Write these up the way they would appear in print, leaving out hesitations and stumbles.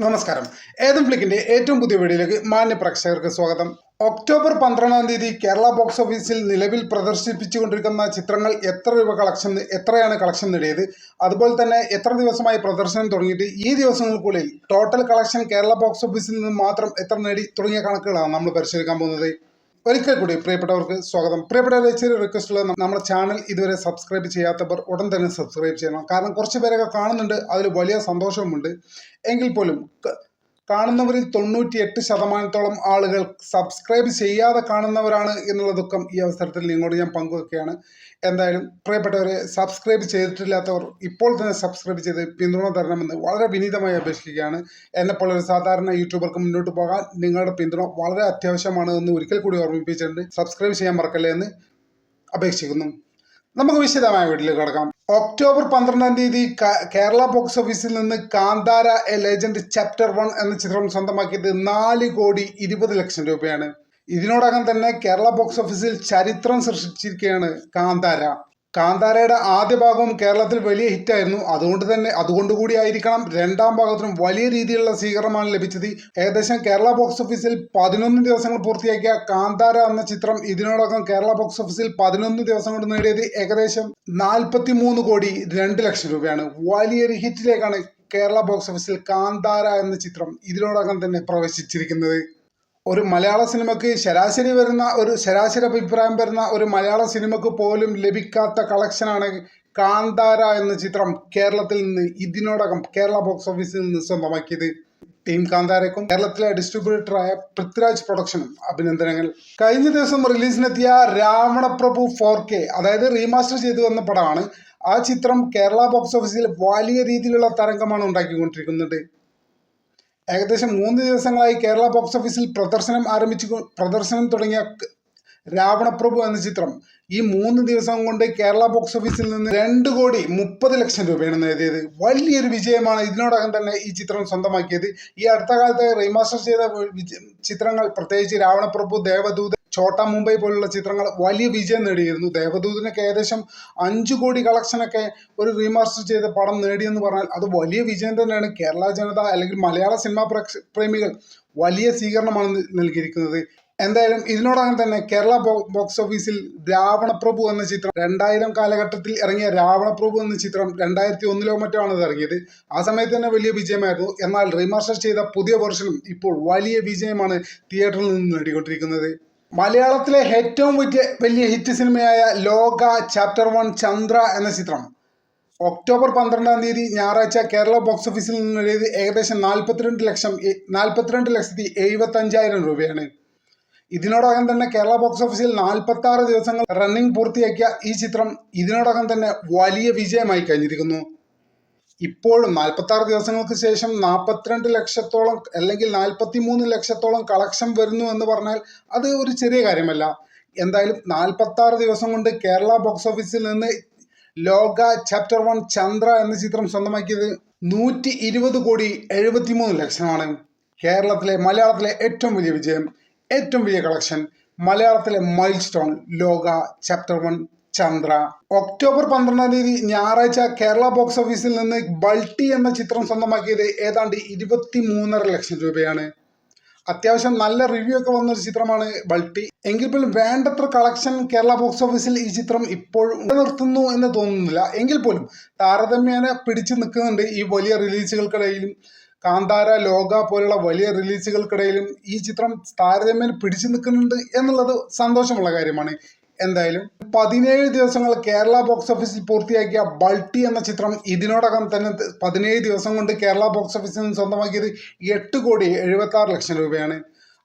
നമസ്കാരം. ഏതും ഫ്ലിക്കിന്റെ ഏറ്റവും പുതിയ വീഡിയോയിലേക്ക് മാന്യ പ്രേക്ഷകർക്ക് സ്വാഗതം. ഒക്ടോബർ 12-ാം തീയതി കേരള ബോക്സ് ഓഫീസിൽ നിലവിൽ പ്രദർശിപ്പിച്ചുകൊണ്ടിരിക്കുന്ന ചിത്രങ്ങൾ എത്രയാണ് കളക്ഷൻ നേടിയത്, അതുപോലെ തന്നെ എത്ര ദിവസമായി പ്രദർശനം തുടങ്ങിയിട്ട് ഈ ദിവസങ്ങൾക്കുള്ളിൽ ടോട്ടൽ കളക്ഷൻ കേരള ബോക്സ് ഓഫീസിൽ നിന്ന് മാത്രം എത്ര നേടി തുടങ്ങിയ കണക്കുകളാണ് നമ്മൾ പരിശോധിക്കാൻ പോകുന്നത്. ഒരിക്കൽ കൂടി പ്രിയപ്പെട്ടവർക്ക് സ്വാഗതം. പ്രിയപ്പെട്ടവരെ, ചെറിയ റിക്വസ്റ്റ് ഉള്ളത്, നമ്മുടെ ചാനൽ ഇതുവരെ സബ്സ്ക്രൈബ് ചെയ്യാത്തവർ ഉടൻ തന്നെ സബ്സ്ക്രൈബ് ചെയ്യണം. കാരണം കുറച്ച് പേരൊക്കെ കാണുന്നുണ്ട്, അതിൽ വലിയ സന്തോഷവുമുണ്ട്. എങ്കിൽ പോലും കാണുന്നവരിൽ 98% ആളുകൾ സബ്സ്ക്രൈബ് ചെയ്യാതെ കാണുന്നവരാണ് എന്നുള്ള ദുഃഖം ഈ അവസരത്തിൽ നിങ്ങളോട് ഞാൻ പങ്കുവെക്കുകയാണ്. എന്തായാലും പ്രിയപ്പെട്ടവരെ, സബ്സ്ക്രൈബ് ചെയ്തിട്ടില്ലാത്തവർ ഇപ്പോൾ തന്നെ സബ്സ്ക്രൈബ് ചെയ്ത് പിന്തുണ തരണമെന്ന് വളരെ വിനീതമായി അപേക്ഷിക്കുകയാണ്. എന്നെപ്പോലെ ഒരു സാധാരണ യൂട്യൂബർക്ക് മുന്നോട്ട് പോകാൻ നിങ്ങളുടെ പിന്തുണ വളരെ അത്യാവശ്യമാണ് എന്ന് ഒരിക്കൽ കൂടി ഓർമ്മിപ്പിച്ചിട്ടുണ്ട്. സബ്സ്ക്രൈബ് ചെയ്യാൻ മറക്കല്ലേ എന്ന് അപേക്ഷിക്കുന്നു. നമുക്ക് വിശദമായ വീട്ടിലേക്ക് കടക്കാം. ഒക്ടോബർ 12-ാം തീയതി കേരള ബോക്സ് ഓഫീസിൽ നിന്ന് കാന്താര എ ലെജൻഡ് ചാപ്റ്റർ 1 എന്ന ചിത്രം സ്വന്തമാക്കിയത് 4,20,00,000 രൂപയാണ്. ഇതിനോടകം തന്നെ കേരള ബോക്സ് ഓഫീസിൽ ചരിത്രം സൃഷ്ടിച്ചിരിക്കുകയാണ് കാന്താരയുടെ ആദ്യ ഭാഗവും കേരളത്തിൽ വലിയ ഹിറ്റായിരുന്നു. അതുകൊണ്ടുകൂടി ആയിരിക്കണം രണ്ടാം ഭാഗത്തിനും വലിയ രീതിയിലുള്ള സ്വീകരണമാണ് ലഭിച്ചത്. ഏകദേശം കേരള ബോക്സ് ഓഫീസിൽ 11 ദിവസങ്ങൾ പൂർത്തിയാക്കിയ കാന്താര എന്ന ചിത്രം ഇതിനോടകം കേരള ബോക്സ് ഓഫീസിൽ 11 ദിവസം കൊണ്ട് നേടിയത് ഏകദേശം 43,02,00,000 രൂപയാണ്. വലിയൊരു ഹിറ്റിലേക്കാണ് കേരള ബോക്സ് ഓഫീസിൽ കാന്താര എന്ന ചിത്രം ഇതിനോടകം തന്നെ പ്രവേശിച്ചിരിക്കുന്നത്. ഒരു മലയാള സിനിമയ്ക്ക് ശരാശരി അഭിപ്രായം വരുന്ന ഒരു മലയാള സിനിമയ്ക്ക് പോലും ലഭിക്കാത്ത കളക്ഷനാണ് കാന്താര എന്ന ചിത്രം കേരളത്തിൽ നിന്ന് ഇതിനോടകം കേരള ബോക്സ് ഓഫീസിൽ നിന്ന് സ്വന്തമാക്കിയത്. ടീം കാന്താരയ്ക്കും കേരളത്തിലെ ഡിസ്ട്രിബ്യൂട്ടറായ പൃഥ്വിരാജ് പ്രൊഡക്ഷനും അഭിനന്ദനങ്ങൾ. കഴിഞ്ഞ ദിവസം റിലീസിനെത്തിയ രാവണപ്രഭു 4K, അതായത് റീമാസ്റ്റർ ചെയ്തു വന്ന പടമാണ്. ആ ചിത്രം കേരള ബോക്സ് ഓഫീസിൽ വലിയ രീതിയിലുള്ള തരംഗമാണ് ഉണ്ടാക്കിക്കൊണ്ടിരിക്കുന്നത്. ഏകദേശം 3 ദിവസങ്ങളായി കേരള ബോക്സ് ഓഫീസിൽ പ്രദർശനം തുടങ്ങിയ രാവണപ്രഭു എന്ന ചിത്രം ഈ 3 ദിവസം കൊണ്ട് കേരള ബോക്സ് ഓഫീസിൽ നിന്ന് 2,30,00,000 രൂപയാണ് നേടിയത്. വലിയൊരു വിജയമാണ് ഇതിനോടകം തന്നെ ഈ ചിത്രം സ്വന്തമാക്കിയത്. ഈ അടുത്ത കാലത്ത് റീമാസ്റ്റർ ചെയ്ത ചിത്രങ്ങൾ, പ്രത്യേകിച്ച് രാവണപ്രഭു, ദേവദൂത്, ഛോട്ടാ മുംബൈ പോലുള്ള ചിത്രങ്ങൾ വലിയ വിജയം നേടിയിരുന്നു. ദേവദൂതിനൊക്കെ ഏകദേശം 5 കോടി കളക്ഷനൊക്കെ ഒരു റീമാസ്റ്റർ ചെയ്ത പടം നേടിയെന്ന് പറഞ്ഞാൽ അത് വലിയ വിജയം തന്നെയാണ്. കേരള ജനത അല്ലെങ്കിൽ മലയാള സിനിമാ പ്രേമികൾ വലിയ സ്വീകരണമാണ് നൽകിയിരിക്കുന്നത്. എന്തായാലും ഇതിനോടകം തന്നെ കേരള ബോക്സ് ഓഫീസിൽ രാവണപ്രഭു എന്ന ചിത്രം 2000 കാലഘട്ടത്തിൽ ഇറങ്ങിയ രാവണപ്രഭു എന്ന ചിത്രം 2001 മറ്റോ ആണ് ഇറങ്ങിയത്. ആ സമയത്ത് തന്നെ വലിയ വിജയമായിരുന്നു. എന്നാൽ റീമാസ്റ്റർ ചെയ്ത പുതിയ വെർഷനും ഇപ്പോൾ വലിയ വിജയമാണ് തിയേറ്ററിൽ നിന്ന് നേടിക്കൊണ്ടിരിക്കുന്നത്. മലയാളത്തിലെ ഏറ്റവും വലിയ ഹിറ്റ് സിനിമയായ ലോക ചാപ്റ്റർ 1 ചന്ദ്ര എന്ന ചിത്രം ഒക്ടോബർ 12-ാം തീയതി ഞായറാഴ്ച കേരള ബോക്സ് ഓഫീസിൽ നിന്ന് നേടിയത് ഏകദേശം 42,75,000 രൂപയാണ്. ഇതിനോടകം തന്നെ കേരള ബോക്സ് ഓഫീസിൽ 46 ദിവസങ്ങൾ റണ്ണിംഗ് പൂർത്തിയാക്കിയ ഈ ചിത്രം ഇതിനോടകം തന്നെ വലിയ വിജയമായി കഴിഞ്ഞിരിക്കുന്നു. ഇപ്പോഴും 46 ദിവസങ്ങൾക്ക് ശേഷം 42 ലക്ഷത്തോളം അല്ലെങ്കിൽ 43 ലക്ഷത്തോളം കളക്ഷൻ വരുന്നു എന്ന് പറഞ്ഞാൽ അത് ഒരു ചെറിയ കാര്യമല്ല. എന്തായാലും 46 ദിവസം കൊണ്ട് കേരള ബോക്സ് ഓഫീസിൽ നിന്ന് ലോക ചാപ്റ്റർ 1 ചന്ദ്ര എന്ന ചിത്രം സ്വന്തമാക്കിയത് 120,73,00,000 മലയാളത്തിലെ ഏറ്റവും വലിയ വിജയം, ഏറ്റവും വലിയ കളക്ഷൻ, മലയാളത്തിലെ മൈൽ സ്റ്റോൺ ലോക ചാപ്റ്റർ 1 ചന്ദ്ര. ഒക്ടോബർ 12-ാം തീയതി ഞായറാഴ്ച കേരള ബോക്സ് ഓഫീസിൽ നിന്ന് ബൾട്ടി എന്ന ചിത്രം സ്വന്തമാക്കിയത് ഏതാണ്ട് 23,500,000 രൂപയാണ്. അത്യാവശ്യം നല്ല റിവ്യൂ ഒക്കെ വന്നൊരു ചിത്രമാണ് ബൾട്ടി. എങ്കിൽ പോലും വേണ്ടത്ര കളക്ഷൻ കേരള ബോക്സ് ഓഫീസിൽ ഈ ചിത്രം ഇപ്പോഴും നിർത്തുന്നു എന്ന് തോന്നുന്നില്ല. എങ്കിൽ പോലും താരതമ്യേന പിടിച്ചു നിൽക്കുന്നുണ്ട്. ഈ വലിയ റിലീസുകൾക്കിടയിലും കാന്താര, ലോക പോലുള്ള വലിയ റിലീസുകൾക്കിടയിലും ഈ ചിത്രം താരതമ്യേന പിടിച്ചു നിൽക്കുന്നുണ്ട് എന്നുള്ളത് സന്തോഷമുള്ള കാര്യമാണ്. എന്തായാലും 17 ദിവസങ്ങൾ കേരള ബോക്സ് ഓഫീസിൽ പൂർത്തിയാക്കിയ ബൾട്ടി എന്ന ചിത്രം ഇതിനോടകം തന്നെ 17 ദിവസം കൊണ്ട് കേരള ബോക്സ് ഓഫീസിൽ നിന്ന് സ്വന്തമാക്കിയത് 8,76,00,000 രൂപയാണ്.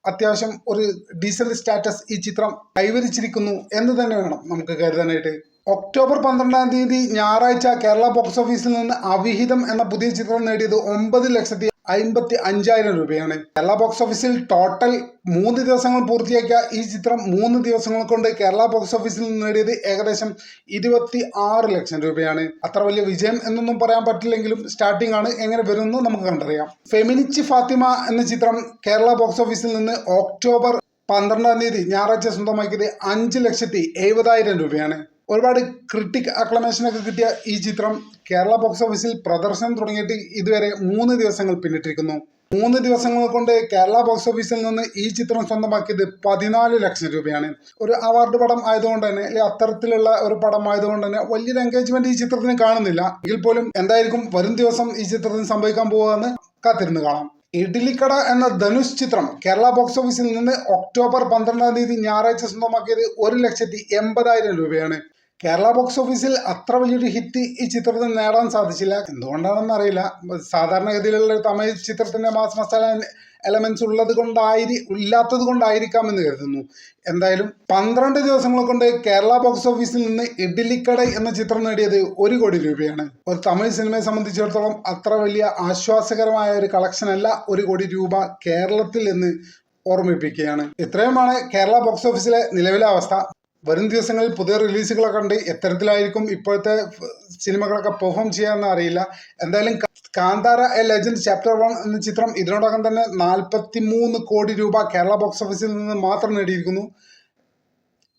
അത്യാവശ്യം ഒരു ഡീസന്റ് സ്റ്റാറ്റസ് ഈ ചിത്രം കൈവരിച്ചിരിക്കുന്നു എന്ന് തന്നെ വേണം നമുക്ക് കരുതാനായിട്ട്. ഒക്ടോബർ 12-ാം തീയതി ഞായറാഴ്ച കേരള ബോക്സ് ഓഫീസിൽ നിന്ന് അവിഹിതം എന്ന പുതിയ ചിത്രം നേടിയത് 9,55,000 രൂപയാണ്. കേരള ബോക്സ് ഓഫീസിൽ ടോട്ടൽ 3 ദിവസങ്ങൾ പൂർത്തിയാക്കിയ ഈ ചിത്രം 3 ദിവസങ്ങൾ കൊണ്ട് കേരള ബോക്സ് ഓഫീസിൽ നിന്ന് നേടിയത് ഏകദേശം 26 ലക്ഷം രൂപയാണ്. അത്ര വലിയ വിജയം എന്നൊന്നും പറയാൻ പറ്റില്ലെങ്കിലും സ്റ്റാർട്ടിംഗ് ആണ്, എങ്ങനെ വരുമെന്ന് നമുക്ക് കണ്ടറിയാം. ഫെമിനിച്ച് ഫാത്തിമ എന്ന ചിത്രം കേരള ബോക്സ് ഓഫീസിൽ നിന്ന് ഒക്ടോബർ 12-ാം തീയതി ഞായറാഴ്ച സ്വന്തമാക്കിയത് 5,70,70,000 രൂപയാണ്. ഒരുപാട് ക്രിട്ടിക് അക്ലമേഷനൊക്കെ കിട്ടിയ ഈ ചിത്രം കേരള ബോക്സ് ഓഫീസിൽ പ്രദർശനം തുടങ്ങിയിട്ട് ഇതുവരെ 3 ദിവസങ്ങൾ പിന്നിട്ടിരിക്കുന്നു. 3 ദിവസങ്ങൾ കൊണ്ട് കേരള ബോക്സ് ഓഫീസിൽ നിന്ന് ഈ ചിത്രം സ്വന്തമാക്കിയത് 14 ലക്ഷം രൂപയാണ്. ഒരു അവാർഡ് പടം ആയതുകൊണ്ട് തന്നെ, അത്തരത്തിലുള്ള ഒരു പടം ആയതുകൊണ്ട് തന്നെ വലിയൊരു എൻഗേജ്മെന്റ് ഈ ചിത്രത്തിന് കാണുന്നില്ല. എങ്കിൽ പോലും എന്തായിരിക്കും വരും ദിവസം ഈ ചിത്രത്തിന് സംഭവിക്കാൻ പോകുകയെന്ന് കാത്തിരുന്ന് കാണാം. ഇഡ്ലിക്കട എന്ന ധനുഷ് ചിത്രം കേരള ബോക്സ് ഓഫീസിൽ നിന്ന് ഒക്ടോബർ 12-ാം തീയതി ഞായറാഴ്ച സ്വന്തമാക്കിയത് 1,80,000 രൂപയാണ്. കേരള ബോക്സ് ഓഫീസിൽ അത്ര വലിയൊരു ഹിറ്റ് ഈ ചിത്രത്തിന് നേടാൻ സാധിച്ചില്ല. എന്തുകൊണ്ടാണെന്ന് അറിയില്ല. സാധാരണഗതിയിലുള്ള തമിഴ് ചിത്രത്തിന്റെ മാസ് മസാല എലമെന്റ്സ് ഇല്ലാത്തത് കൊണ്ടായിരിക്കാം എന്ന് കരുതുന്നു. എന്തായാലും 12 ദിവസങ്ങൾ കൊണ്ട് കേരള ബോക്സ് ഓഫീസിൽ നിന്ന് ഇഡ്ലിക്കട എന്ന ചിത്രം നേടിയത് 1 കോടി രൂപയാണ്. ഒരു തമിഴ് സിനിമയെ സംബന്ധിച്ചിടത്തോളം അത്ര വലിയ ആശ്വാസകരമായ ഒരു കളക്ഷൻ അല്ല 1 കോടി രൂപ കേരളത്തിൽ എന്ന് ഓർമ്മിപ്പിക്കുകയാണ്. ഇത്രയുമാണ് കേരള ബോക്സ് ഓഫീസിലെ നിലവിലെ അവസ്ഥ. വരും ദിവസങ്ങളിൽ പുതിയ റിലീസുകളൊക്കെ ഉണ്ട്. എത്തരത്തിലായിരിക്കും ഇപ്പോഴത്തെ സിനിമകളൊക്കെ പെർഫോം ചെയ്യാമെന്ന് അറിയില്ല. എന്തായാലും കാന്താര എ ലെജൻഡ് ചാപ്റ്റർ 1 എന്ന ചിത്രം ഇതിനോടകം തന്നെ 43 കോടി രൂപ കേരള ബോക്സ് ഓഫീസിൽ നിന്ന് മാത്രം നേടിയിരിക്കുന്നു.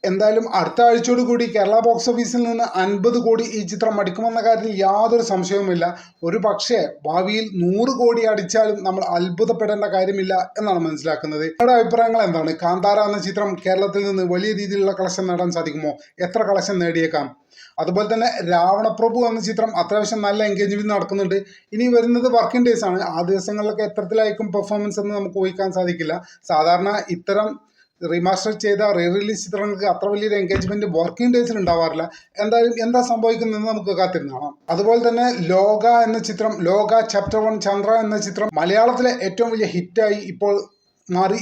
എന്തായാലും അടുത്ത ആഴ്ചയോട് കൂടി കേരള ബോക്സ് ഓഫീസിൽ നിന്ന് 50 കോടി ഈ ചിത്രം അടിക്കുമെന്ന കാര്യത്തിൽ യാതൊരു സംശയവുമില്ല. ഒരു പക്ഷേ ഭാവിയിൽ 100 കോടി അടിച്ചാലും നമ്മൾ അത്ഭുതപ്പെടേണ്ട കാര്യമില്ല എന്നാണ് മനസ്സിലാക്കുന്നത്. നിങ്ങളുടെ അഭിപ്രായങ്ങൾ എന്താണ്? കാന്താര എന്ന ചിത്രം കേരളത്തിൽ നിന്ന് വലിയ രീതിയിലുള്ള കളക്ഷൻ നേടാൻ സാധിക്കുമോ? എത്ര കളക്ഷൻ നേടിയേക്കാം? അതുപോലെ തന്നെ രാവണപ്രഭു എന്ന ചിത്രം അത്യാവശ്യം നല്ല എൻഗേജ്മെന്റ് നടക്കുന്നുണ്ട്. ഇനി വരുന്നത് വർക്കിംഗ് ഡേയ്സ് ആണ്. ആ ദിവസങ്ങളിലൊക്കെ എത്രത്തിലായിരിക്കും പെർഫോമൻസ് എന്ന് നമുക്ക് ഊഹിക്കാൻ സാധിക്കില്ല. സാധാരണ ഇത്തരം റീമാസ്റ്റർ ചെയ്ത റിലീസ് ചിത്രങ്ങൾക്ക് അത്ര വലിയൊരു എൻഗേജ്മെന്റ് വർക്കിംഗ് ഡേയ്സിൽ ഉണ്ടാവാറില്ല. എന്തായാലും എന്താ സംഭവിക്കുന്നതെന്ന് നമുക്ക് കാത്തിരുന്ന് കാണാം. അതുപോലെ തന്നെ ലോക എന്ന ചിത്രം, ലോക ചാപ്റ്റർ 1 ചന്ദ്ര എന്ന ചിത്രം മലയാളത്തിലെ ഏറ്റവും വലിയ ഹിറ്റായി ഇപ്പോൾ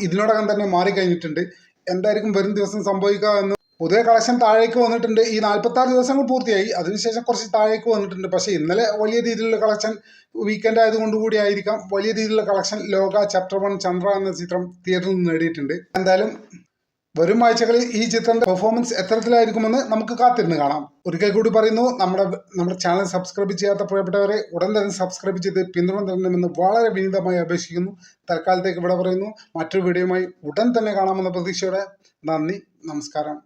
ഇതിനോടകം തന്നെ മാറിക്കഴിഞ്ഞിട്ടുണ്ട്. എന്തായിരിക്കും വരും ദിവസം സംഭവിക്കുക എന്ന്. പൊതുവെ കളക്ഷൻ താഴേക്ക് വന്നിട്ടുണ്ട്. ഈ 46 ദിവസങ്ങൾ പൂർത്തിയായി. അതിനുശേഷം കുറച്ച് താഴേക്ക് വന്നിട്ടുണ്ട്. പക്ഷേ ഇന്നലെ വലിയ രീതിയിലുള്ള കളക്ഷൻ, വീക്കെൻഡ് ആയതുകൊണ്ട് കൂടി ആയിരിക്കാം, വലിയ രീതിയിലുള്ള കളക്ഷൻ ലോക ചാപ്റ്റർ 1 ചന്ദ്ര എന്ന ചിത്രം തിയേറ്ററിൽ നിന്ന് നേടിയിട്ടുണ്ട്. എന്തായാലും വരും ആഴ്ചകളിൽ ഈ ചിത്രത്തിന്റെ പെർഫോമൻസ് എത്തരത്തിലായിരിക്കുമെന്ന് നമുക്ക് കാത്തിരുന്ന് കാണാം. ഒരിക്കൽ കൂടി പറയുന്നു, നമ്മുടെ ചാനൽ സബ്സ്ക്രൈബ് ചെയ്യാത്ത പ്രിയപ്പെട്ടവരെ ഉടൻ തന്നെ സബ്സ്ക്രൈബ് ചെയ്ത് പിന്തുണ തരണമെന്ന് വളരെ വിനീതമായി അപേക്ഷിക്കുന്നു. തൽക്കാലത്തേക്ക് ഇവിടെ പറയുന്നു. മറ്റൊരു വീഡിയോയുമായി ഉടൻ തന്നെ കാണാമെന്ന പ്രതീക്ഷയോടെ നന്ദി, നമസ്കാരം.